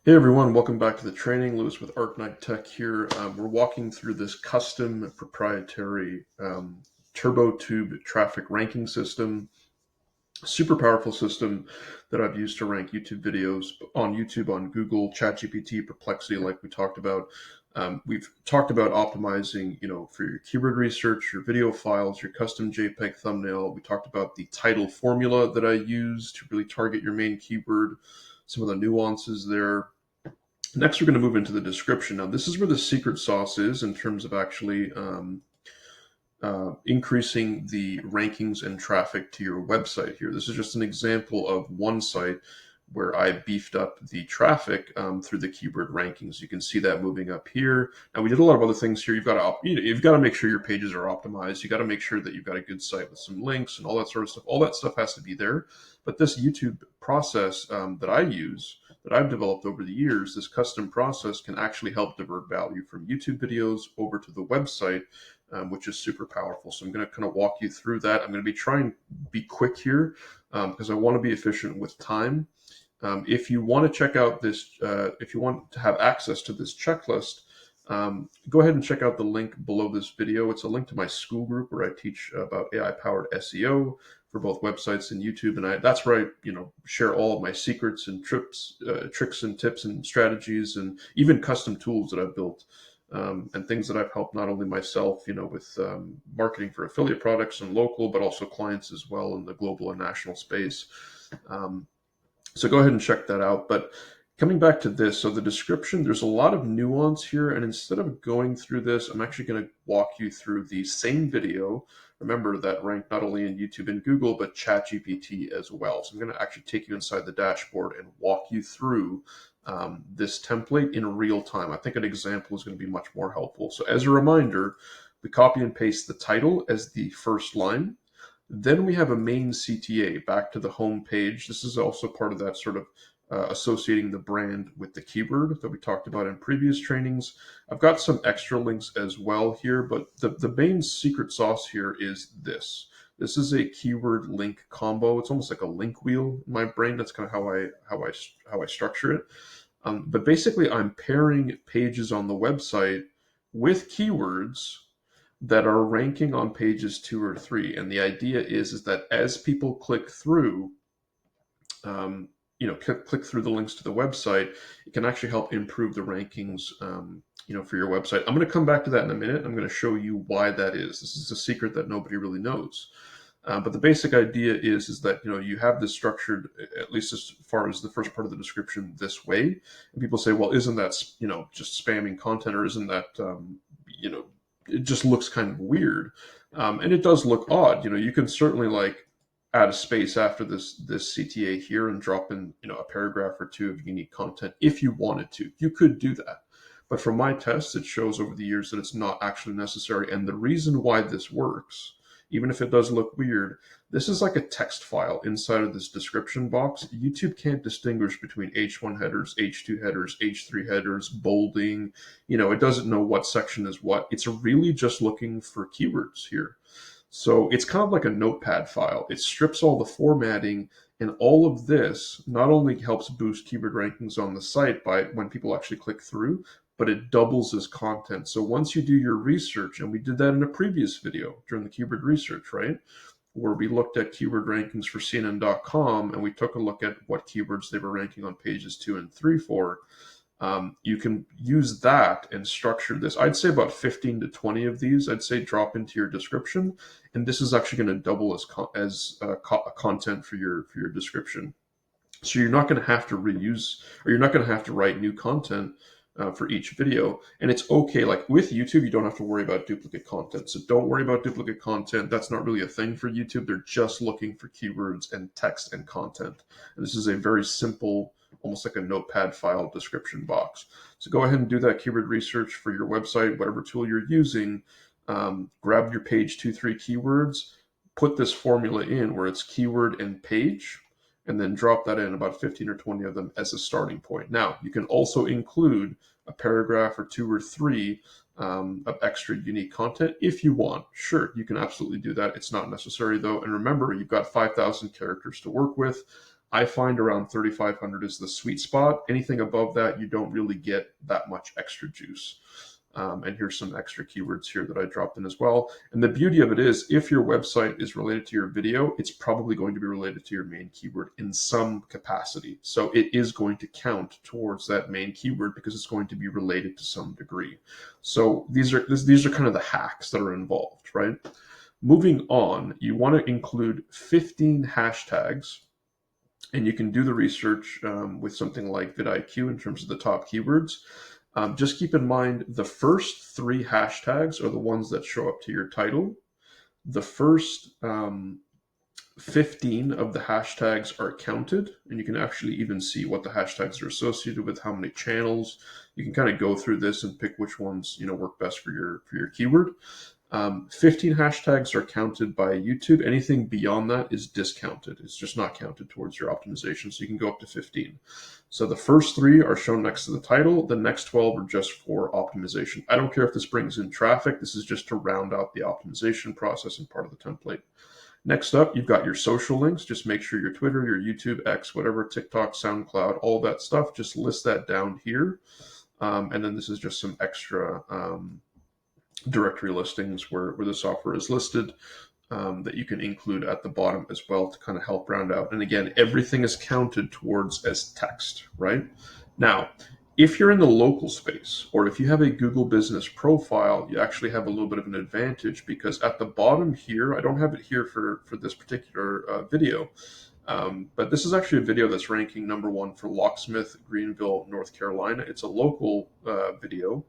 Hey everyone, welcome back to the training. Lewis with Arknight Tech here. We're walking through this custom proprietary TurboTube traffic ranking system. Super powerful system that I've used to rank YouTube videos on YouTube, on Google, ChatGPT, Perplexity, like we talked about. We've talked about optimizing, for your keyword research, your video files, your custom JPEG thumbnail. We talked about the title formula that I use to really target your main keyword, some of the nuances there. Next, we're going to move into the description. Now, this is where the secret sauce is in terms of actually increasing the rankings and traffic to your website here. This is just an example of one site where I beefed up the traffic through the keyword rankings. You can see that moving up here. Now, we did a lot of other things here. You've got to make sure your pages are optimized. You got to make sure that you've got a good site with some links and all that sort of stuff. All that stuff has to be there. But this YouTube process that I use, that I've developed over the years, this custom process can actually help divert value from YouTube videos over to the website, which is super powerful. So I'm going to kind of walk you through that. I'm going to be trying to be quick here because I want to be efficient with time. If you want to check out this, if you want to have access to this checklist, go ahead and check out the link below this video. It's a link to my Skool group where I teach about AI powered SEO for both websites and YouTube, and that's where I share all of my secrets and tricks and tips and strategies, and even custom tools that I've built. And things that I've helped not only myself, with marketing for affiliate products and local, but also clients as well in the global and national space. So go ahead and check that out. But coming back to this, so the description, there's a lot of nuance here. And instead of going through this, I'm actually going to walk you through the same video. Remember that ranked not only in YouTube and Google, but ChatGPT as well. So I'm going to actually take you inside the dashboard and walk you through this template in real time. I think an example is going to be much more helpful. So as a reminder, we copy and paste the title as the first line. Then we have a main CTA back to the home page. This is also part of that sort of associating the brand with the keyword that we talked about in previous trainings. I've got some extra links as well here, but the main secret sauce here is this. This is a keyword link combo. It's almost like a link wheel in my brain. That's kind of how I structure it. But basically, I'm pairing pages on the website with keywords that are ranking on pages 2 or 3. And the idea is that as people click through, click through the links to the website, it can actually help improve the rankings, for your website. I'm going to come back to that in a minute. I'm going to show you why that is. This is a secret that nobody really knows. But the basic idea is that you have this structured, at least as far as the first part of the description, this way. And people say, well, isn't that just spamming content, or isn't that it just looks kind of weird, and it does look odd. You can certainly add a space after this CTA here and drop in a paragraph or two of unique content if you wanted to. You could do that. But from my tests, it shows over the years that it's not actually necessary. And the reason why this works, even if it does look weird, this is like a text file inside of this description box. YouTube can't distinguish between H1 headers, H2 headers, H3 headers, bolding. It doesn't know what section is what. It's really just looking for keywords here. So it's kind of like a notepad file. It strips all the formatting, and all of this not only helps boost keyword rankings on the site by when people actually click through, but it doubles as content. So once you do your research, and we did that in a previous video during the keyword research, right? Where we looked at keyword rankings for CNN.com, and we took a look at what keywords they were ranking on pages 2 and 3 for. You can use that and structure this. I'd say about 15 to 20 of these, I'd say drop into your description. And this is actually going to double as content for your description. So you're not going to have to reuse, or you're not going to have to write new content for each video. And it's okay. Like with YouTube, you don't have to worry about duplicate content. So don't worry about duplicate content. That's not really a thing for YouTube. They're just looking for keywords and text and content. And this is a very simple, almost like a notepad file description box. So go ahead and do that keyword research for your website, whatever tool you're using. Grab your page 2, 3 keywords, put this formula in where it's keyword and page, and then drop that in, about 15 or 20 of them as a starting point. Now, you can also include a paragraph or 2 or 3 of extra unique content if you want. Sure, you can absolutely do that. It's not necessary though. And remember, you've got 5,000 characters to work with. I find around 3,500 is the sweet spot. Anything above that, you don't really get that much extra juice. And here's some extra keywords here that I dropped in as well. And the beauty of it is, if your website is related to your video, it's probably going to be related to your main keyword in some capacity. So it is going to count towards that main keyword because it's going to be related to some degree. So these are kind of the hacks that are involved, right? Moving on, you want to include 15 hashtags. And you can do the research with something like VidIQ in terms of the top keywords. Just keep in mind the first 3 hashtags are the ones that show up to your title. The first 15 of the hashtags are counted, and you can actually even see what the hashtags are associated with, how many channels. You can kind of go through this and pick which ones work best for your keyword. 15 hashtags are counted by YouTube. Anything beyond that is discounted. It's just not counted towards your optimization. So you can go up to 15. So the first 3 are shown next to the title. The next 12 are just for optimization. I don't care if this brings in traffic. This is just to round out the optimization process and part of the template. Next up, you've got your social links. Just make sure your Twitter, your YouTube, X, whatever, TikTok, SoundCloud, all that stuff, just list that down here. And then this is just some extra directory listings where the software is listed that you can include at the bottom as well to kind of help round out. And again, everything is counted towards as text, right? Now, if you're in the local space, or if you have a Google business profile, you actually have a little bit of an advantage, because at the bottom here, I don't have it here for this particular video, but this is actually a video that's ranking #1 for Locksmith, Greenville, North Carolina. It's a local video,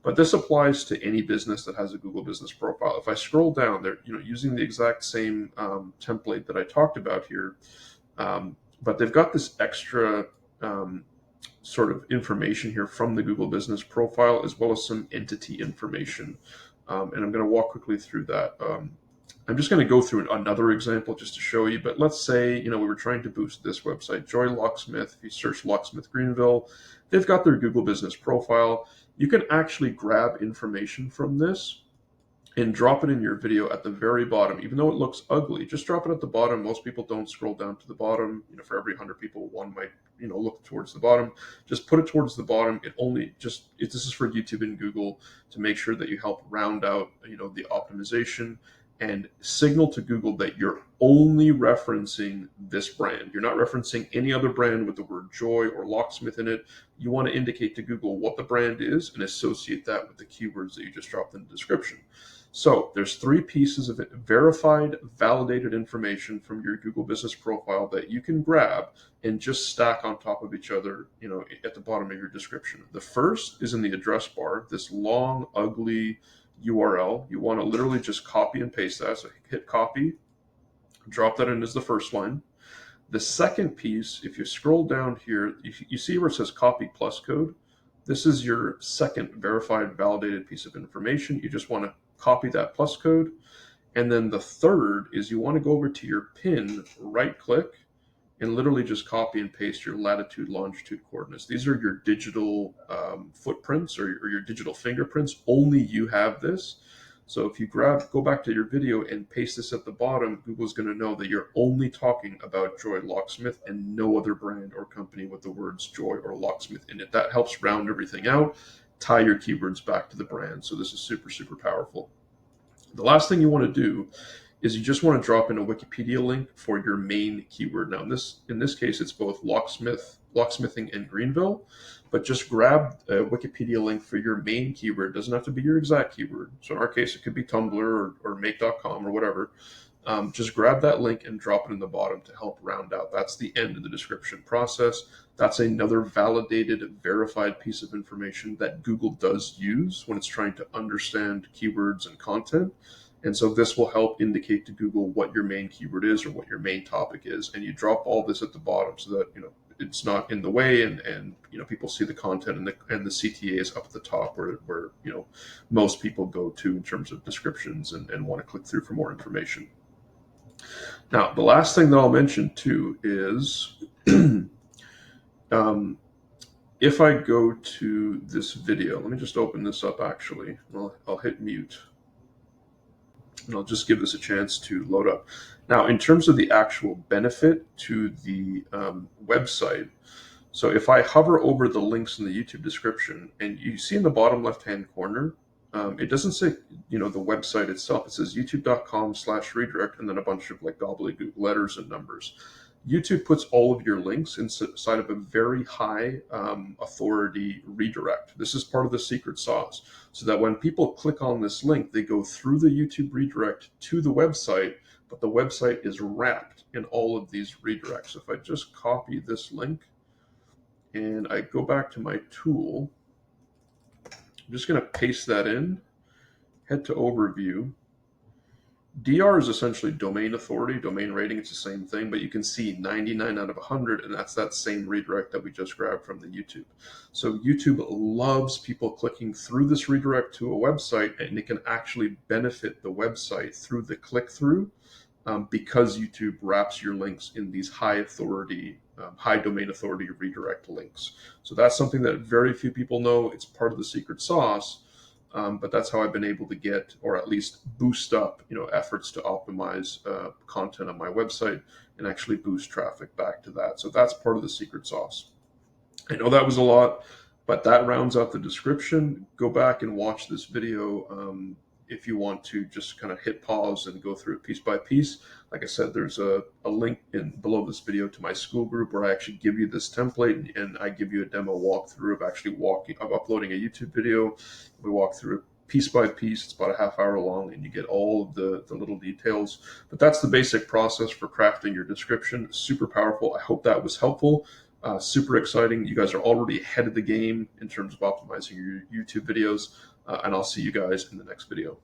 but this applies to any business that has a Google business profile. If I scroll down, they're using the exact same template that I talked about here, but they've got this extra sort of information here from the Google business profile, as well as some entity information. And I'm going to walk quickly through that. I'm just going to go through another example just to show you, but let's say, we were trying to boost this website, Joy Locksmith. If you search Locksmith Greenville, they've got their Google business profile. You can actually grab information from this and drop it in your video at the very bottom. Even though it looks ugly, just drop it at the bottom. Most people don't scroll down to the bottom. For every 100 people, one might look towards the bottom. Just put it towards the bottom. This is for YouTube and Google to make sure that you help round out the optimization and signal to Google that you're only referencing this brand. You're not referencing any other brand with the word Joy or Locksmith in it. You want to indicate to Google what the brand is and associate that with the keywords that you just dropped in the description. So there's 3 pieces of verified, validated information from your Google business profile that you can grab and just stack on top of each other, at the bottom of your description. The first is in the address bar, this long, ugly URL. You want to literally just copy and paste that. So hit copy, drop that in as the first line. The second piece, if you scroll down here, you see where it says copy plus code. This is your second verified, validated piece of information. You just want to copy that plus code. And then the third is you want to go over to your pin, right click, and literally just copy and paste your latitude, longitude coordinates. These are your digital footprints or your digital fingerprints. Only you have this. So if you go back to your video and paste this at the bottom, Google's going to know that you're only talking about Joy Locksmith and no other brand or company with the words Joy or Locksmith in it. That helps round everything out, tie your keywords back to the brand. So this is super, super powerful. The last thing you want to do is you just want to drop in a Wikipedia link for your main keyword. Now, in this case, it's both locksmithing and Greenville, but just grab a Wikipedia link for your main keyword. It doesn't have to be your exact keyword. So in our case, it could be Tumblr or make.com or whatever. Just grab that link and drop it in the bottom to help round out. That's the end of the description process. That's another validated, verified piece of information that Google does use when it's trying to understand keywords and content. And so this will help indicate to Google what your main keyword is or what your main topic is. And you drop all this at the bottom so that it's not in the way, and people see the content, and the CTA is up at the top where most people go to in terms of descriptions and want to click through for more information. Now, the last thing that I'll mention too is if I go to this video, let me just open this up actually. I'll hit mute. And I'll just give this a chance to load up. Now, in terms of the actual benefit to the website, so if I hover over the links in the YouTube description, and you see in the bottom left-hand corner, it doesn't say, the website itself. It says youtube.com/redirect, and then a bunch of like gobbledygook letters and numbers. YouTube puts all of your links inside of a very high authority redirect. This is part of the secret sauce, so that when people click on this link, they go through the YouTube redirect to the website, but the website is wrapped in all of these redirects. If I just copy this link and I go back to my tool, I'm just going to paste that in, head to overview. DR is essentially domain authority, domain rating. It's the same thing, but you can see 99 out of 100, and that's that same redirect that we just grabbed from the YouTube. So YouTube loves people clicking through this redirect to a website, and it can actually benefit the website through the click-through because YouTube wraps your links in these high authority, high domain authority redirect links. So that's something that very few people know. It's part of the secret sauce. But that's how I've been able to get, or at least boost up, efforts to optimize content on my website and actually boost traffic back to that. So that's part of the secret sauce. I know that was a lot, but that rounds out the description. Go back and watch this video if you want to just kind of hit pause and go through it piece by piece. Like I said, there's a link below this video to my Skool group where I actually give you this template and I give you a demo walkthrough of actually uploading a YouTube video. We walk through it piece by piece. It's about a half hour long and you get all of the little details. But that's the basic process for crafting your description. Super powerful. I hope that was helpful. Super exciting. You guys are already ahead of the game in terms of optimizing your YouTube videos. And I'll see you guys in the next video.